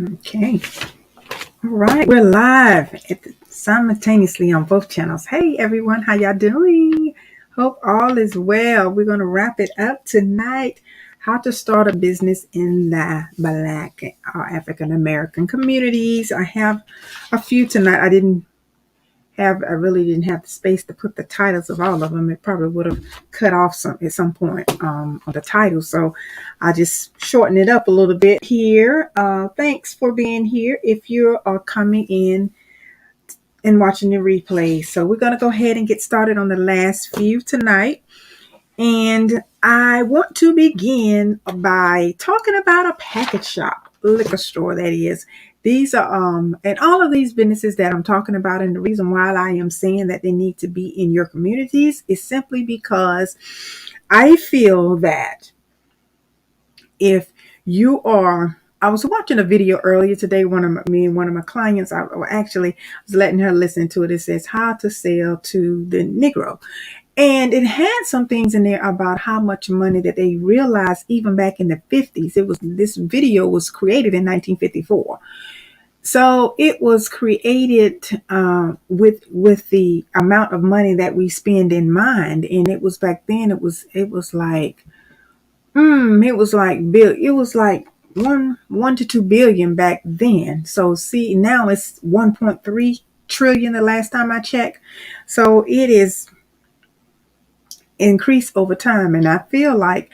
Okay. All right. We're live simultaneously on both channels. Hey, everyone. How y'all doing? Hope all is well. We're going to wrap it up tonight. How to start a business in the Black or African American communities. I have a few tonight. I really didn't have the space to put the titles of all of them. It probably would have cut off some at some point on the title. So I just shorten it up a little bit here. Thanks for being here. If you are coming in and watching the replay. So we're going to go ahead and get started on the last few tonight. And I want to begin by talking about a package shop, liquor store, that is. These are, and all of these businesses that I'm talking about, and the reason why I am saying that they need to be in your communities is simply because I feel that if you are, I was watching a video earlier today. Me and one of my clients, I actually was letting her listen to it. It says how to sell to the Negro. And it had some things in there about how much money that they realized even back in the 50s. This video was created in 1954. So it was created with the amount of money that we spend in mind. And it was back then, it was like it was like one to 2 billion back then. So see, now it's 1.3 trillion the last time I checked. So it is increase over time. And I feel like,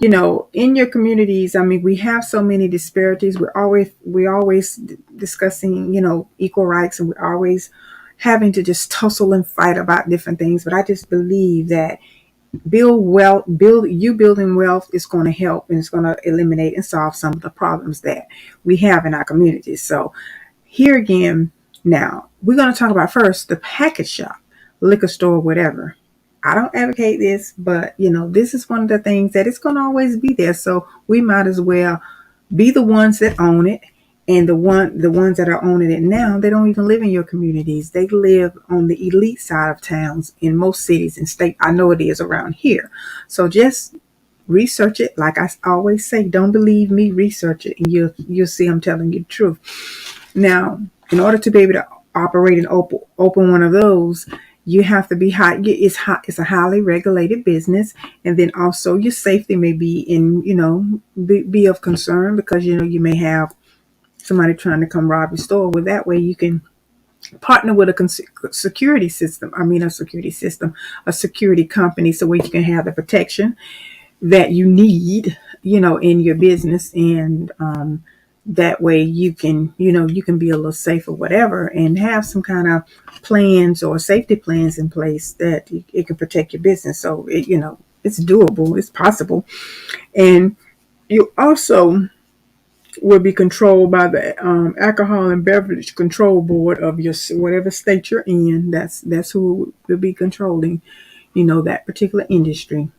in your communities, I mean, we have so many disparities. We're always discussing, equal rights, and we're always having to just tussle and fight about different things. But I just believe that building wealth is going to help, and it's going to eliminate and solve some of the problems that we have in our communities. So here again, now we're going to talk about first the package shop, liquor store, whatever. I don't advocate this, but this is one of the things that it's going to always be there. So we might as well be the ones that own it. And the ones that are owning it now, they don't even live in your communities. They live on the elite side of towns in most cities and state. I know it is around here. So just research it. Like I always say, don't believe me, research it, and you'll see I'm telling you the truth. Now, in order to be able to operate and open one of those, you have to be high. It's a highly regulated business, and then also your safety may be be of concern, because you may have somebody trying to come rob your store. Well, that way you can partner with a security system. A security company, so where you can have the protection that you need, in your business, and that way you can be a little safer, whatever, and have some kind of plans or safety plans in place that it can protect your business. So it's doable, it's possible. And you also will be controlled by the Alcohol and Beverage Control Board of your whatever state you're in. That's who will be controlling that particular industry.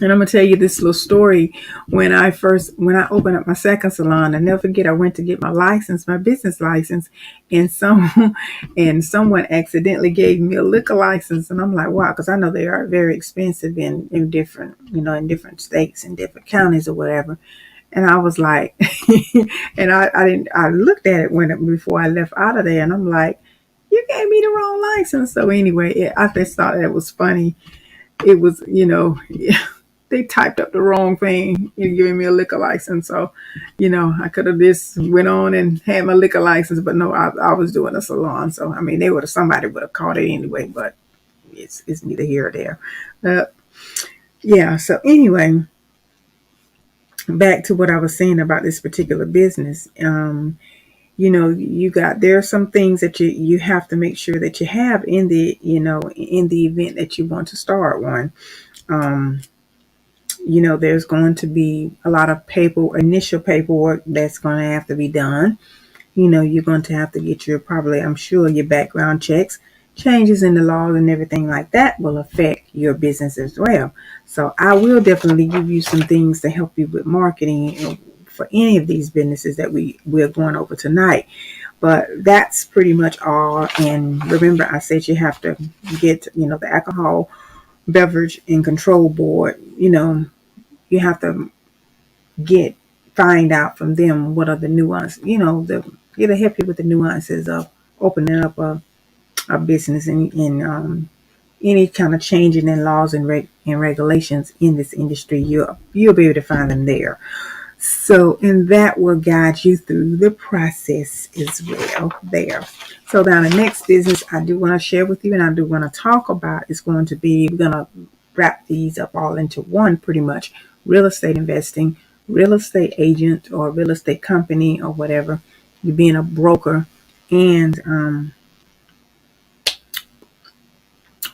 And I'm gonna tell you this little story. When I opened up my second salon, I never forget, I went to get my business license, and someone accidentally gave me a liquor license, and I'm like, wow, because I know they are very expensive in different states and different counties or whatever. And I was like, and I looked at it before I left out of there, and I'm like, you gave me the wrong license. So anyway, I just thought that was funny. It was, they typed up the wrong thing and giving me a liquor license. So, I could have just went on and had my liquor license, but no, I was doing a salon. So, I mean, somebody would have caught it anyway, but it's neither here or there. Yeah. So anyway, back to what I was saying about this particular business. There are some things that you have to make sure that you have in the event that you want to start one. There's going to be a lot of initial paperwork that's going to have to be done. You're going to have to get I'm sure your background checks. Changes in the laws and everything like that will affect your business as well. So I will definitely give you some things to help you with marketing for any of these businesses that we're going over tonight. But that's pretty much all. And remember, I said you have to get, the Alcohol Beverage and Control Board. You have to get find out from them what are the nuances, it'll help you with the nuances of opening up a business and any kind of changing in laws and regulations in this industry. You'll be able to find them there. So, and that will guide you through the process as well there. So now the next business I do want to share with you and I do want to talk about is going to be, we're going to wrap these up all into one pretty much: real estate investing, real estate agent or real estate company or whatever, you being a broker, and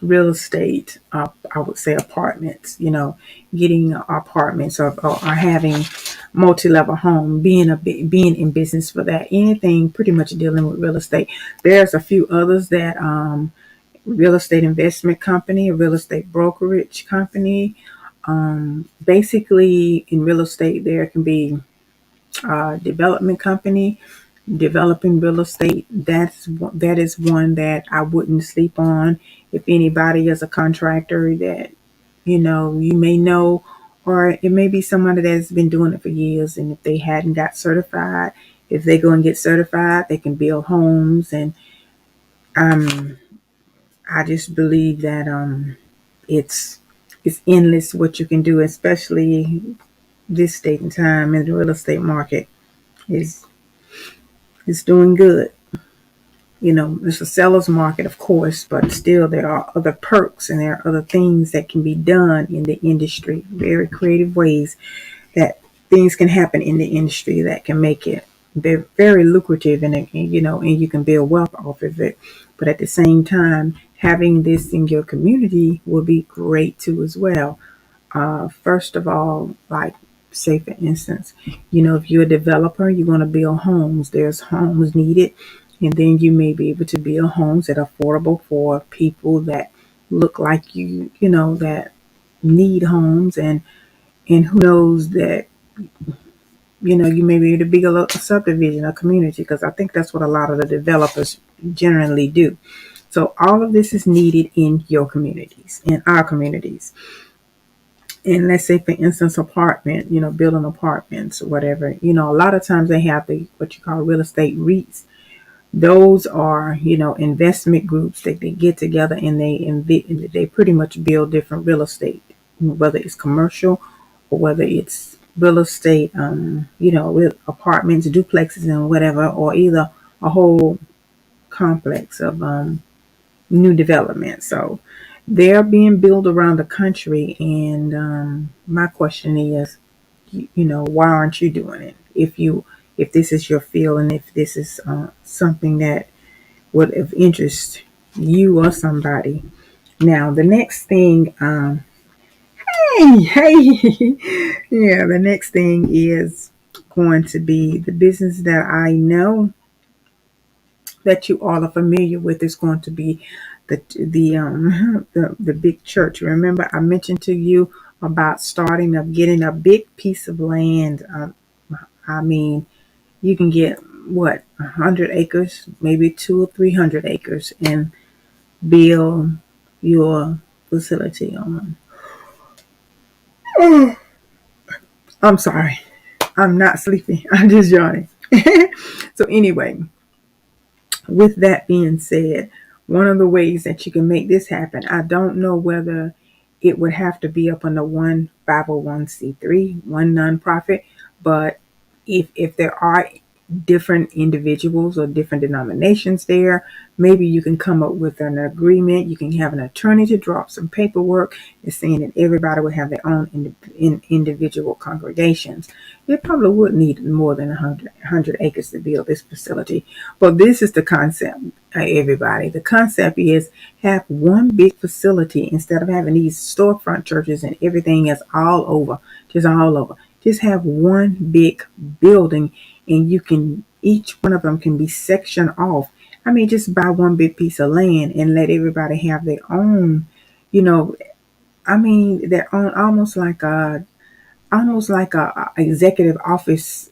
real estate, I would say apartments, getting apartments or having multi-level home, being in business for that, anything pretty much dealing with real estate. There's a few others that real estate investment company, a real estate brokerage company. Basically in real estate there can be development company, developing real estate. That is one that I wouldn't sleep on. If anybody is a contractor that you may know, or it may be somebody that's been doing it for years, and if they hadn't got certified, if they go and get certified, they can build homes. And I just believe that it's endless what you can do, especially this state and time in the real estate market is doing good. It's a seller's market, of course, but still there are other perks and there are other things that can be done in the industry, very creative ways that things can happen in the industry that can make it very, very lucrative, and you can build wealth off of it. But at the same time, having this in your community will be great too as well. First of all, like say for instance, if you're a developer, you're going to build homes. There's homes needed, and then you may be able to build homes that are affordable for people that look like that need homes, and who knows that you may be able to build a subdivision, a community, because I think that's what a lot of the developers generally do. So all of this is needed in your communities, in our communities. And let's say, for instance, building apartments or whatever. A lot of times they have what you call real estate REITs. Those are, investment groups that they get together and they pretty much build different real estate, whether it's commercial or whether it's real estate, with apartments, duplexes, and whatever, or either a whole complex of new development. So they're being built around the country, and my question is, why aren't you doing it? If this is your field, and if this is something that would of interest you or somebody. Now, the next thing, hey, yeah, the next thing is going to be the business that I know that you all are familiar with is going to be the big church. Remember, I mentioned to you about getting a big piece of land. I mean, you can get 100 acres, maybe 200 or 300 acres, and build your facility on. I'm sorry, I'm not sleepy. I'm just yawning. So anyway, with that being said, one of the ways that you can make this happen, I don't know whether it would have to be up under one 501c3, one nonprofit, but if there are different individuals or different denominations there, maybe you can come up with an agreement. You can have an attorney to draw up some paperwork and saying that everybody would have their own individual congregations. It probably would need more than 100 acres to build this facility. But this is the concept, everybody. The concept is have one big facility instead of having these storefront churches and everything is all over. Just have one big building, and each one of them can be sectioned off. I mean, just buy one big piece of land and let everybody have their own, their own, almost like a executive office,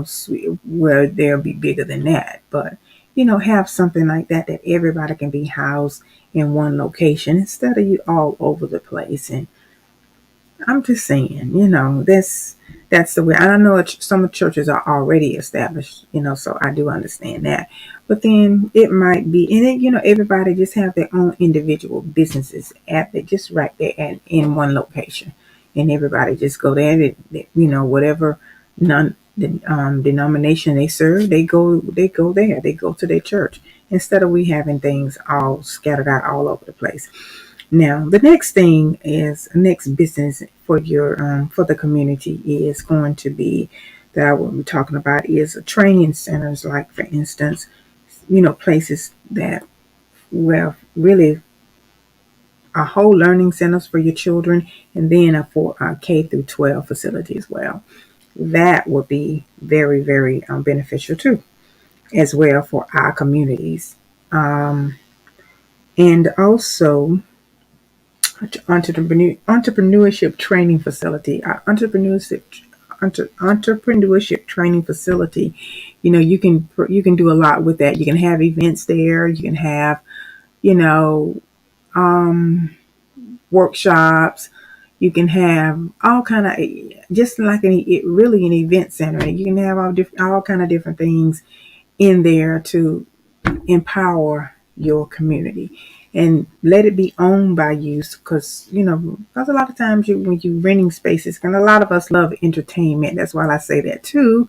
suite, where they'll be bigger than that. But, have something like that everybody can be housed in one location instead of you all over the place. And I'm just saying, that's that's the way. I know some churches are already established, so I do understand that. But then it might be, and then, everybody just have their own individual businesses just right there in one location, and everybody just go there. Whatever denomination they serve, they go there. They go to their church instead of we having things all scattered out all over the place. Now, the next business for for the community is going to be that I will be talking about is training centers, like for instance, places that where really a whole learning centers for your children, and then for a K through 12 facility as well. That would be very, very beneficial too, as well for our communities. And also entrepreneurship training facility. Entrepreneurship training facility. You can do a lot with that. You can have events there. You can have you know um, workshops. You can have all kind of, just like really an event center. You can have all kind of different things in there to empower your community and let it be owned by you, because because a lot of times when you renting spaces, and a lot of us love entertainment, that's why I say that too,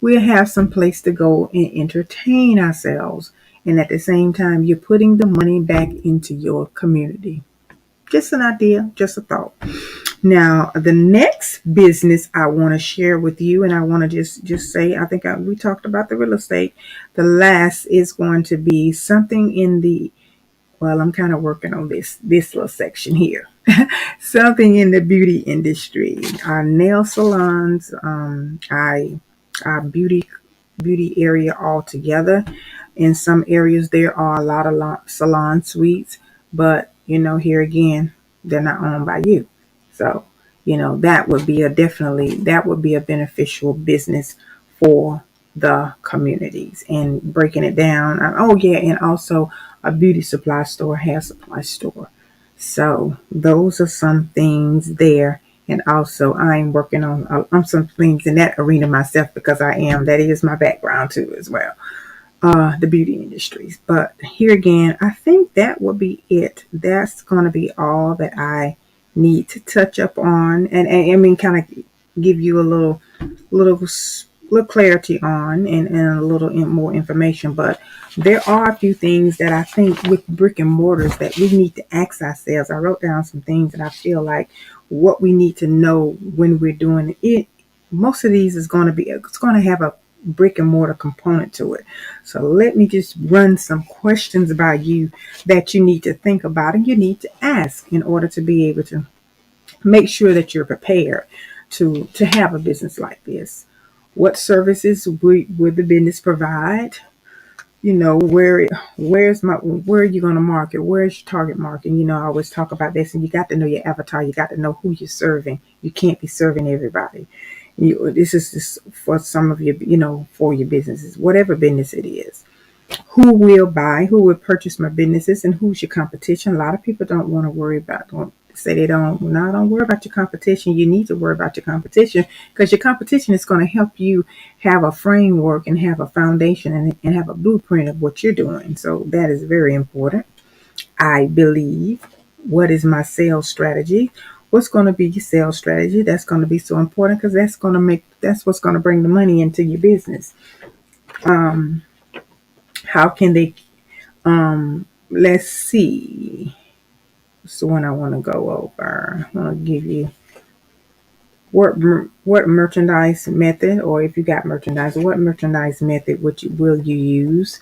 we'll have some place to go and entertain ourselves, and at the same time you're putting the money back into your community. Just an idea, just a thought. Now, the next business I want to share with you, and I want to just say, I think we talked about the real estate. The last is going to be something in the, well, I'm kind of working on this little section here. Something in the beauty industry, our nail salons, our beauty area altogether. In some areas, there are a lot of salon suites, but here again, they're not owned by you. So, that would be a beneficial business for the communities, and breaking it down. Oh yeah, and also a beauty supply store, hair supply store. So those are some things there. And also I'm working on some things in that arena myself, because that is my background too as well, the beauty industries. But here again, I think that will be it. That's going to be all that I need to touch up on, and I mean, kind of give you a little clarity on, and a little more information. But there are a few things that I think with brick and mortars that we need to ask ourselves. I wrote down some things that I feel like what we need to know when we're doing it. Most of these it's going to have a brick and mortar component to it. So let me just run some questions by you that you need to think about and you need to ask in order to be able to make sure that you're prepared to have a business like this. What services would the business provide? Where are you going to market? Where's your target market? I always talk about this, and you got to know your avatar. You got to know who you're serving. You can't be serving everybody. This is just for some of your, for your businesses, whatever business it is. Who will buy? Who will purchase my businesses? And who's your competition? A lot of people don't want to worry about. Say they don't. No, don't worry about your competition. You need to worry about your competition, because your competition is going to help you have a framework and have a foundation and have a blueprint of what you're doing. So that is very important. I believe. What is my sales strategy? What's going to be your sales strategy? That's going to be so important, because that's what's going to bring the money into your business. How can they? Let's see. So when I want to go over, I want to give you what merchandise method, or if you got merchandise, what merchandise method will you use,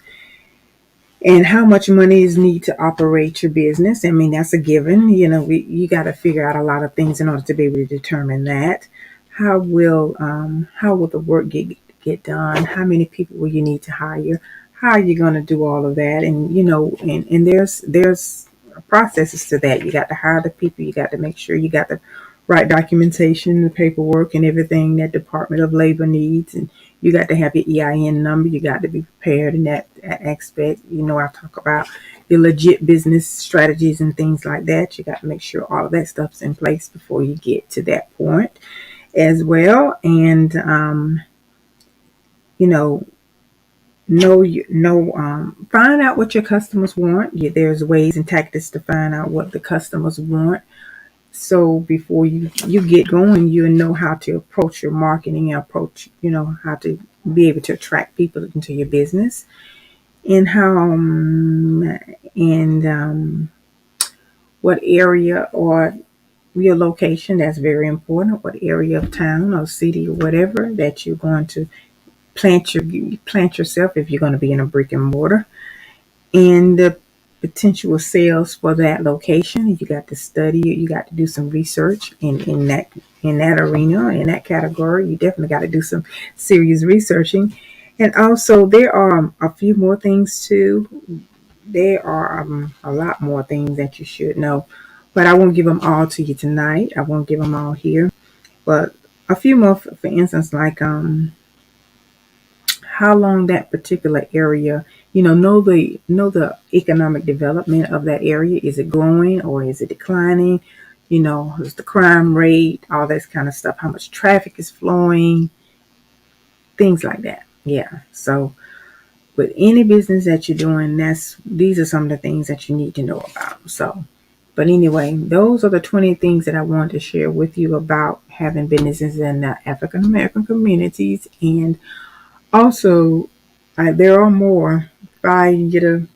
and how much money is needed to operate your business. I mean, that's a given. You got to figure out a lot of things in order to be able to determine that. How will the work get done? How many people will you need to hire? How are you going to do all of that? And and there's processes to that. You got to hire the people. You got to make sure you got the right documentation, the paperwork, and everything that Department of Labor needs. And you got to have your EIN number. You got to be prepared in that aspect. I talk about your legit business strategies and things like that. You got to make sure all of that stuff's in place before you get to that point. as well. And, you find out what your customers want. There's ways and tactics to find out what the customers want. So before you get going, you know how to approach your marketing, how to be able to attract people into your business, and what area or your location. That's very important. What area of town or city or whatever that you're going to plant yourself, if you're going to be in a brick and mortar, and the potential sales for that location. You got to study it. You got to do some research in that arena, in that category. You definitely got to do some serious researching. And also, there are a few more things too. There are a lot more things that you should know, but I won't give them all to you tonight. I won't give them all here, but a few more, for instance, like how long that particular area, know the economic development of that area. Is it growing or is it declining? Is the crime rate, all this kind of stuff, how much traffic is flowing, things like that. Yeah. So with any business that you're doing, these are some of the things that you need to know about. So, but anyway, those are the 20 things that I wanted to share with you about having businesses in the African American communities. And also, there are more. If I get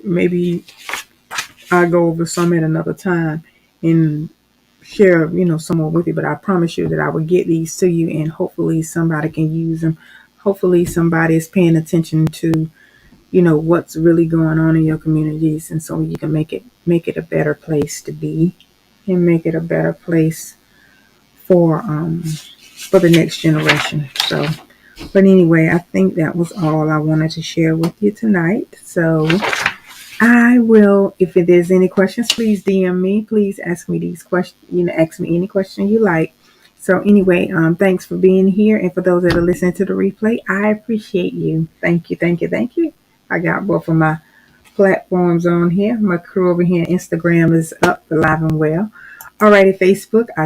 maybe I'll go over some at another time and share, some more with you. But I promise you that I will get these to you, and hopefully somebody can use them. Hopefully somebody is paying attention to, what's really going on in your communities, and so you can make it a better place to be, and make it a better place for the next generation. So, but anyway, I think that was all I wanted to share with you tonight. So I will, if there's any questions, please DM me. Please ask me these questions, ask me any question you like. So anyway, thanks for being here. And for those that are listening to the replay, I appreciate you. Thank you, thank you, thank you. I got both of my platforms on here. My crew over here on Instagram is up, alive and well. Alrighty, Facebook, I